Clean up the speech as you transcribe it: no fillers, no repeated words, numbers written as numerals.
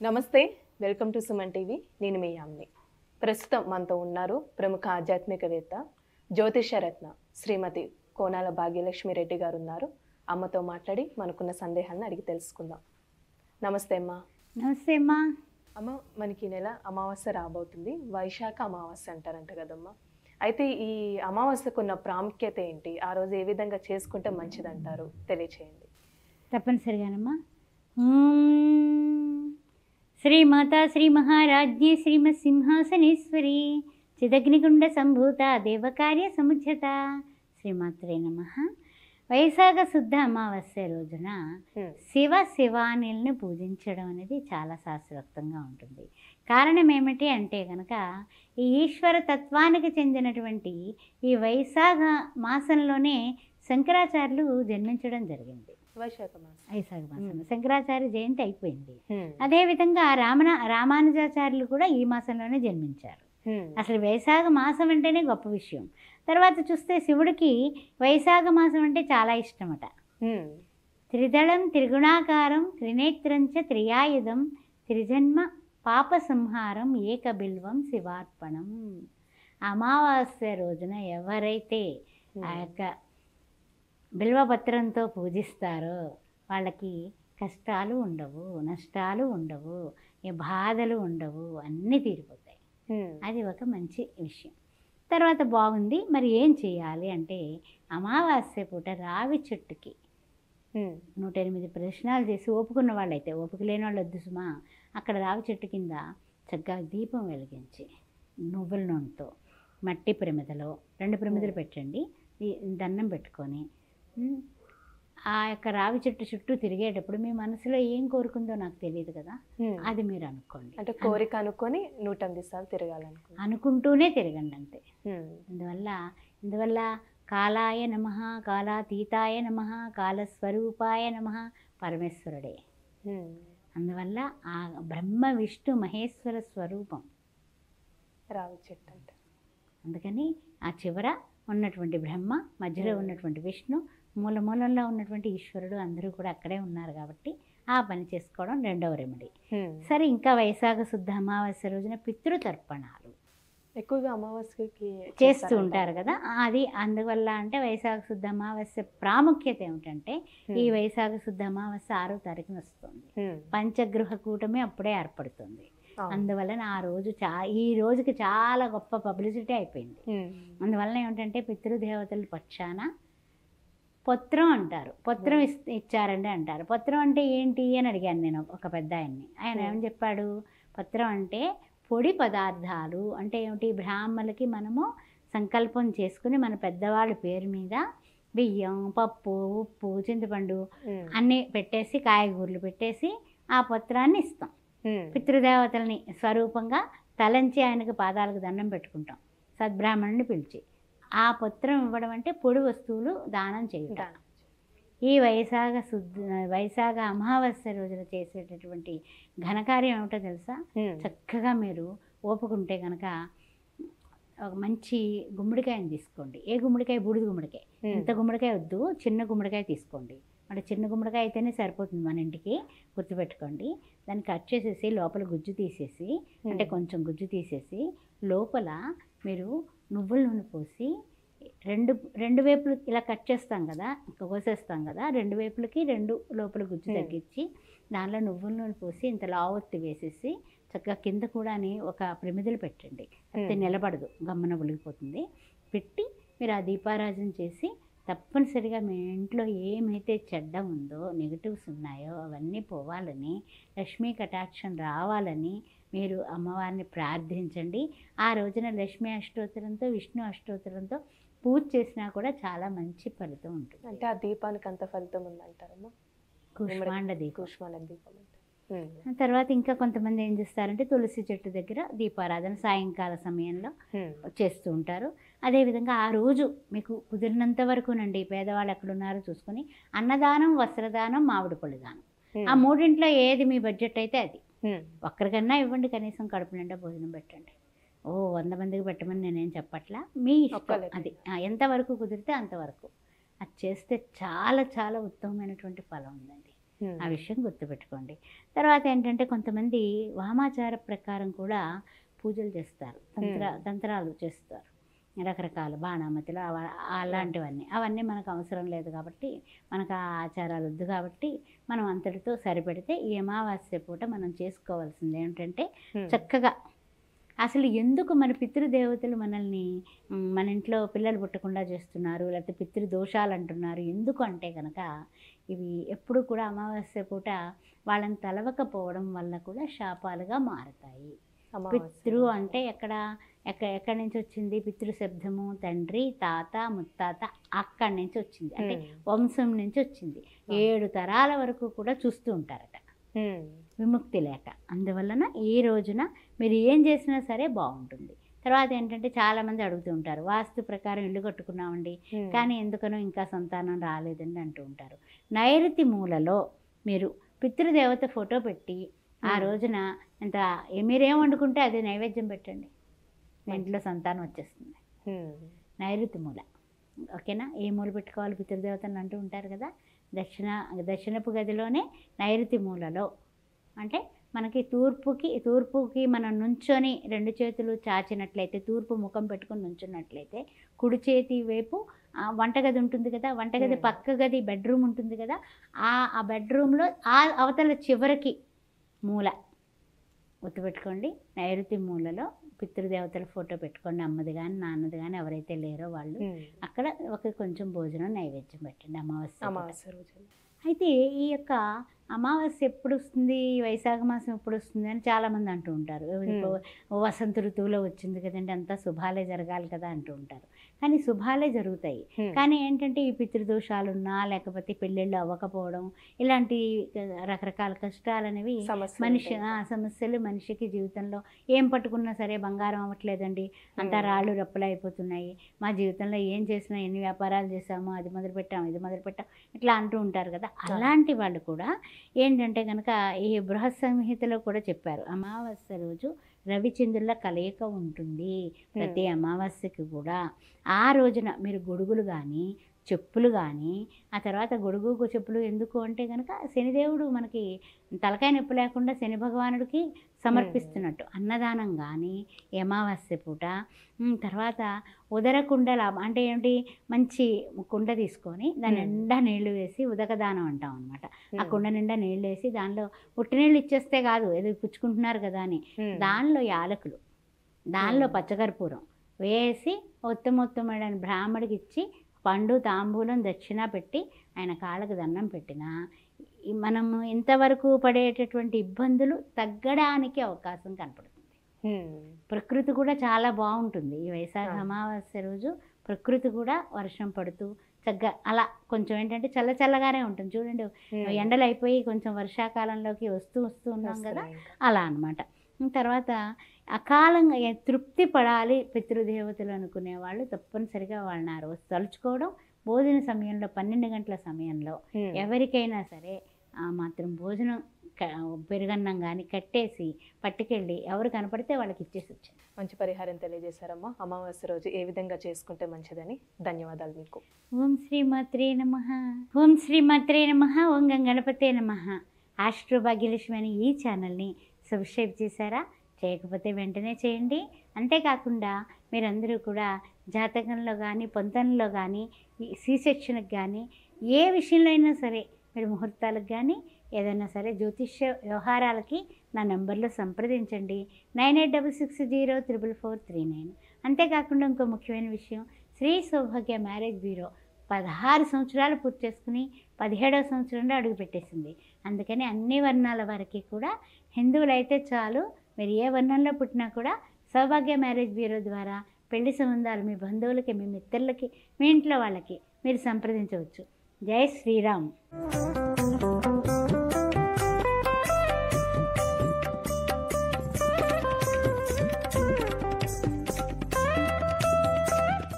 నమస్తే, welcome to Suman TV. నేను మీ యామ్ని. ప్రస్తుతం మనతో ఉన్నారు ప్రముఖ ఆధ్యాత్మికవేత్త, జ్యోతిషరత్న శ్రీమతి కోనాల భాగ్యలక్ష్మి రెడ్డి గారు ఉన్నారు. అమ్మతో మాట్లాడి మనకున్న సందేహాలను అడిగి తెలుసుకుందాం. నమస్తే అమ్మా. నమస్తే అమ్మా. అమ్మ, మనకి నెల అమావాస్య రాబోతుంది. వైశాఖ అమావాస్య అంటారంట కదమ్మా. అయితే ఈ అమావాస్యకు ఉన్న ప్రాముఖ్యత ఏంటి? ఆ రోజు ఏ విధంగా చేసుకుంటే మంచిదంటారు? తెలియచేయండి. తప్పనిసరిగానమ్మా. శ్రీమాతా శ్రీ మహారాజ్ఞి శ్రీమత్ సింహాసనేశ్వరి చిదగ్నిగుండ సంభూత దేవకార్య సముజ్జత శ్రీమాత్రే నమః. వైశాఖ శుద్ధ అమావాస్య రోజున శివానిల్ని పూజించడం అనేది చాలా శాస్త్రోక్తంగా ఉంటుంది. కారణం ఏమిటి అంటే కనుక ఈ ఈశ్వర తత్వానికి చెందినటువంటి ఈ వైశాఖ మాసంలోనే శంకరాచార్యులు జన్మించడం జరిగింది. వైశాఖ మాసం శంకరాచార్య జయంతి అయిపోయింది. అదేవిధంగా రామానుజాచార్యులు కూడా ఈ మాసంలోనే జన్మించారు. అసలు వైశాఖ మాసం అంటేనే గొప్ప విషయం. తర్వాత చూస్తే శివుడికి వైశాఖ మాసం అంటే చాలా ఇష్టమట. త్రిదళం త్రిగుణాకారం త్రినేత్రంచ త్రియాయుధం త్రిజన్మ పాప సంహారం ఏకబిల్వం శివార్పణం. అమావాస్య రోజున ఎవరైతే ఆ యొక్క బిల్వపత్రంతో పూజిస్తారో వాళ్ళకి కష్టాలు ఉండవు, నష్టాలు ఉండవు, ఏ బాధలు ఉండవు, అన్నీ తీరిపోతాయి. అది ఒక మంచి విషయం. తర్వాత బాగుంది, మరి ఏం చేయాలి అంటే అమావాస్య పూట రావి చెట్టుకి 108 ప్రదక్షిణాలు చేసి ఓపుకున్న వాళ్ళైతే, ఓపిక లేని వాళ్ళు వద్దు సుమా, అక్కడ రావి చెట్టు కింద చక్కగా దీపం వెలిగించి నువ్వుల నూనెతో మట్టి ప్రమిదలో 2 ప్రమిదలు పెట్టండి, దండం పెట్టుకొని ఆ యొక్క రావి చెట్టు చుట్టూ తిరిగేటప్పుడు మీ మనసులో ఏం కోరుకుందో నాకు తెలియదు కదా, అది మీరు అనుకోండి. అంటే కోరిక అనుకొని 108 సార్లు తిరగాలనుకో అనుకుంటూనే తిరగండి అంతే. ఇందువల్ల కాలాయ నమః, కాలాతీతాయ నమః, కాలస్వరూపాయ నమః పరమేశ్వరుడే. అందువల్ల ఆ బ్రహ్మ విష్ణు మహేశ్వర స్వరూపం రావి చెట్టు అంటే. అందుకని ఆ చివర ఉన్నటువంటి బ్రహ్మ, మధ్యలో ఉన్నటువంటి విష్ణు, మూలంలో ఉన్నటువంటి ఈశ్వరుడు అందరూ కూడా అక్కడే ఉన్నారు కాబట్టి ఆ పని చేసుకోవడం రెండవ రెమెడీ. సరే, ఇంకా వైశాఖ శుద్ధ అమావాస్య రోజున పితృతర్పణాలు ఎక్కువగా అమావాస్యకి చేస్తూ ఉంటారు కదా. అది అందువల్ల అంటే వైశాఖ శుద్ధ అమావాస్య ప్రాముఖ్యత ఏమిటంటే ఈ వైశాఖ శుద్ధ అమావాస్య 6వ తారీఖున వస్తుంది. పంచగృహ కూటమి అప్పుడే ఏర్పడుతుంది. అందువలన ఆ రోజు ఈ రోజుకి చాలా గొప్ప పబ్లిసిటీ అయిపోయింది. అందువలన ఏమిటంటే పితృదేవతల పక్షాన పత్రం అంటారు. పత్రం ఇచ్చారండి అంటారు. పత్రం అంటే ఏంటి అని అడిగాను నేను ఒక పెద్ద ఆయన్ని. ఆయన ఏమని చెప్పాడు, పత్రం అంటే పొడి పదార్థాలు అంటే ఏమిటి, బ్రాహ్మణులకి మనము సంకల్పం చేసుకుని మన పెద్దవాళ్ళ పేరు మీద బియ్యం, పప్పు, ఉప్పు, చింతపండు అన్నీ పెట్టేసి, కాయగూరలు పెట్టేసి ఆ పత్రాన్ని ఇస్తాం. పితృదేవతల్ని స్వరూపంగా తలంచి ఆయనకు పాదాలకు దండం పెట్టుకుంటాం, సద్బ్రాహ్మణుని పిలిచి. ఆ పత్రం ఇవ్వడం అంటే పొడి వస్తువులు దానం చేయటం. ఈ వైశాఖ అమావాస్య రోజున చేసేటటువంటి ఘనకార్యం ఏమిటో తెలుసా? చక్కగా మీరు ఓపుకుంటే కనుక ఒక మంచి గుమ్మడికాయని తీసుకోండి. ఏ గుమ్మడికాయ? బూడిద గుమ్మడికాయ. ఇంత గుమ్మడికాయ వద్దు, చిన్న గుమ్మడికాయ తీసుకోండి. అంటే చిన్న గుమ్మడికాయ అయితేనే సరిపోతుంది మన ఇంటికి, గుర్తుపెట్టుకోండి. దాన్ని కట్ చేసేసి లోపల గుజ్జు తీసేసి, అంటే కొంచెం గుజ్జు తీసేసి లోపల మీరు నువ్వుల నూనె పోసి రెండు వైపులు ఇలా కట్ చేస్తాం కదా, కోసేస్తాం కదా, 2 వైపులకి 2 లోపల గుజ్జు తగ్గించి దానిలో నువ్వుల నూనె పోసి ఇంత లావొత్తి వేసేసి చక్కగా కింద కూడా ఒక ప్రమిదలు పెట్టండి. అది నిలబడదు, గమ్మన ఒలిగిపోతుంది. పెట్టి మీరు ఆ దీపారాజన చేసి తప్పనిసరిగా మీ ఇంట్లో ఏమైతే చెడ్డ ఉందో, నెగిటివ్స్ ఉన్నాయో అవన్నీ పోవాలని, లక్ష్మీ కటాక్షం రావాలని మీరు అమ్మవారిని ప్రార్థించండి. ఆ రోజున లక్ష్మీ అష్టోత్తరంతో, విష్ణు అష్టోత్తరంతో పూజ చేసినా కూడా చాలా మంచి ఫలితం ఉంటుంది. అంటే ఆ దీపానికి అంత ఫలితం ఉందంటారమ్మా? కూష్మాండ దీపం. కూష్మాండ దీపం అంటే. తర్వాత ఇంకా కొంతమంది ఏం చేస్తారంటే తులసి చెట్టు దగ్గర దీపారాధన సాయంకాల సమయంలో చేస్తూ ఉంటారు. అదేవిధంగా ఆ రోజు మీకు కుదిరినంత వరకునండి, పేదవాళ్ళు ఎక్కడున్నారో చూసుకొని అన్నదానం, వస్త్రదానం, మామిడి పళ్ళు దానం, ఆ 3 ఏది మీ బడ్జెట్ అయితే అది. ఒక్కరికన్నా ఇవ్వండి, కనీసం కడుపు నిండా భోజనం పెట్టండి. 100 మందికి పెట్టమని నేనేం చెప్పట్లా, మీ ఇష్టం. అది ఎంతవరకు కుదిరితే అంతవరకు అది చేస్తే చాలా చాలా ఉత్తమమైనటువంటి ఫలం ఉందండి. ఆ విషయం గుర్తుపెట్టుకోండి. తర్వాత ఏంటంటే కొంతమంది వామాచార ప్రకారం కూడా పూజలు చేస్తారు, తంత్రాలు చేస్తారు, రకరకాల బాణామతులు అలాంటివన్నీ. అవన్నీ మనకు అవసరం లేదు కాబట్టి, మనకు ఆ ఆచారాలు వద్దు కాబట్టి మనం అంతటితో సరిపెడితే ఈ అమావాస్య పూట మనం చేసుకోవాల్సింది ఏంటంటే చక్కగా అసలు ఎందుకు మన పితృదేవతలు మనల్ని మన ఇంట్లో పిల్లలు పుట్టకుండా చేస్తున్నారు, లేకపోతే పితృదోషాలు అంటున్నారు ఎందుకు అంటే కనుక ఇవి ఎప్పుడు కూడా అమావాస్య పూట వాళ్ళని తలవకపోవడం వల్ల కూడా శాపాలుగా మారతాయి. పితృ అంటే ఎక్కడి నుంచి వచ్చింది? పితృశబ్దము తండ్రి, తాత, ముత్తాత అక్కడి నుంచి వచ్చింది, అంటే వంశం నుంచి వచ్చింది. 7 తరాల వరకు కూడా చూస్తూ ఉంటారట విముక్తి లేక. అందువలన ఈ రోజున మీరు ఏం చేసినా సరే బాగుంటుంది. తర్వాత ఏంటంటే చాలామంది అడుగుతూ ఉంటారు, వాస్తు ప్రకారం ఇల్లు కట్టుకున్నామండి కానీ ఎందుకనో ఇంకా సంతానం రాలేదండి అంటూ ఉంటారు. నైరుతి మూలలో మీరు పితృదేవత ఫోటో పెట్టి ఆ రోజున ఎంత మీరేం వండుకుంటే అది నైవేద్యం పెట్టండి, మీ ఇంట్లో సంతానం వచ్చేస్తుంది. నైరుతి మూల, ఓకేనా? ఏ మూల పెట్టుకోవాలి పితృదేవతను అంటూ ఉంటారు కదా. దక్షిణపు గదిలోనే నైరుతి మూలలో, అంటే మనకి తూర్పుకి మనం నుంచొని 2 చేతులు చాచినట్లయితే, తూర్పు ముఖం పెట్టుకొని నుంచున్నట్లయితే కుడి చేతి వైపు వంటగది ఉంటుంది కదా, వంటగది పక్క గది బెడ్రూమ్ ఉంటుంది కదా, ఆ బెడ్రూమ్లో ఆ అవతల చివరికి మూల గుర్తుపెట్టుకోండి. నైరుతి మూలలో పితృదేవతల ఫోటో పెట్టుకోండి, అమ్మది కానీ నాన్నది కానీ ఎవరైతే లేరో వాళ్ళు. అక్కడ కొంచెం భోజనం నైవేద్యం పెట్టండి అమావాస్య రోజు. అయితే ఈ యొక్క అమావాస్య ఎప్పుడు వస్తుంది, వైశాఖ మాసం ఎప్పుడు వస్తుంది అని చాలామంది అంటూ ఉంటారు. వసంత ఋతువులో వచ్చింది కదండి, అంతా శుభాలే జరగాలి కదా అంటూ ఉంటారు. కానీ శుభాలే జరుగుతాయి, కానీ ఏంటంటే ఈ పితృదోషాలున్నా లేకపోతే పెళ్ళిళ్ళు అవ్వకపోవడం ఇలాంటి రకరకాల కష్టాలు అనేవి సమస్యలు మనిషికి జీవితంలో ఏం పట్టుకున్నా సరే బంగారం అవ్వట్లేదండి, అంతా రాళ్ళు రప్పలు అయిపోతున్నాయి, మా జీవితంలో ఏం చేసినా ఎన్ని వ్యాపారాలు చేసాము, అది మొదలుపెట్టాం ఇది మొదలుపెట్టాం ఇట్లా అంటూ ఉంటారు కదా. అలాంటి వాళ్ళు కూడా ఏంటంటే కనుక ఈ బృహత్ సంహితలో కూడా చెప్పారు, అమావాస్య రోజు రవిచంద్రుల కలయిక ఉంటుంది ప్రతి అమావాస్యకి కూడా. ఆ రోజున మీరు గొడుగులు కానీ చెప్పులు కానీ, ఆ తర్వాత గొడుగు చెప్పులు ఎందుకు అంటే కనుక శనిదేవుడు మనకి తలకాయ నొప్పి లేకుండా శని భగవానుడికి సమర్పిస్తున్నట్టు అన్నదానం కానీ అమావాస్య పూట. తర్వాత ఉదర కుండల అంటే ఏంటి, మంచి కుండ తీసుకొని దాని నిండా నీళ్లు వేసి ఉదకదానం అంటాం అనమాట. ఆ కుండ నిండా నీళ్ళు వేసి దానిలో పుట్టి నీళ్ళు ఇచ్చేస్తే కాదు, ఏదో పుచ్చుకుంటున్నారు కదా అని, దానిలో యాలకులు, దానిలో పచ్చకర్పూరం వేసి మొత్తం బ్రాహ్మడికి ఇచ్చి పండు తాంబూలం దక్షిణ పెట్టి ఆయన కాళ్ళకు దండం పెట్టినా మనము ఇంతవరకు పడేటటువంటి ఇబ్బందులు తగ్గడానికి అవకాశం కనపడుతుంది. ప్రకృతి కూడా చాలా బాగుంటుంది. ఈ వైశాఖ అమావాస్య రోజు ప్రకృతి కూడా వర్షం పడుతూ చక్కగా అలా కొంచెం ఏంటంటే చల్లగానే ఉంటుంది. చూడండి, ఎండలు అయిపోయి కొంచెం వర్షాకాలంలోకి వస్తూ ఉన్నాం కదా, అలా అన్నమాట. తర్వాత అకాలంగా తృప్తి పడాలి పితృదేవతలు అనుకునే వాళ్ళు తప్పనిసరిగా వాళ్ళని ఆ రోజు తలుచుకోవడం. భోజన సమయంలో 12 గంటల సమయంలో ఎవరికైనా సరే మాత్రం భోజనం పెరుగన్నం కానీ కట్టేసి పట్టుకెళ్ళి ఎవరు కనపడితే వాళ్ళకి ఇచ్చేసి వచ్చాను. మంచి పరిహారం తెలియజేశారమ్మా. అమావాస్య రోజు ఏ విధంగా చేసుకుంటే మంచిదని. ధన్యవాదాలు మీకు. ఓం శ్రీమాత్రే నమః. ఓం శ్రీమాత్రే నమః. ఓం గణపతే నమః. ఆస్ట్రో భాగ్యలక్ష్మి అనే ఈ ఛానల్ని సబ్స్క్రైబ్ చేశారా? చేయకపోతే వెంటనే చేయండి. అంతేకాకుండా మీరందరూ కూడా జాతకంలో కానీ పొంతనలో కానీ సి సెక్షన్కి కానీ ఏ విషయంలో అయినా సరే మీరు ముహూర్తాలకు కానీ ఏదైనా సరే జ్యోతిష్య వ్యవహారాలకి నా నెంబర్లో సంప్రదించండి. 9866044439. అంతేకాకుండా ఇంకో ముఖ్యమైన విషయం, శ్రీ సౌభాగ్య మ్యారేజ్ బ్యూరో 16 సంవత్సరాలు పూర్తి చేసుకుని 17వ సంవత్సరంలో అడుగుపెట్టేసింది. అందుకని అన్ని వర్ణాల వారికి కూడా, హిందువులైతే చాలు, మీరు ఏ వర్ణంలో పుట్టినా కూడా సౌభాగ్య మ్యారేజ్ బ్యూరో ద్వారా పెళ్లి సంబంధాలు మీ బంధువులకి, మీ మిత్రులకి, మీ ఇంట్లో వాళ్ళకి మీరు సంప్రదించవచ్చు. జై శ్రీరామ్.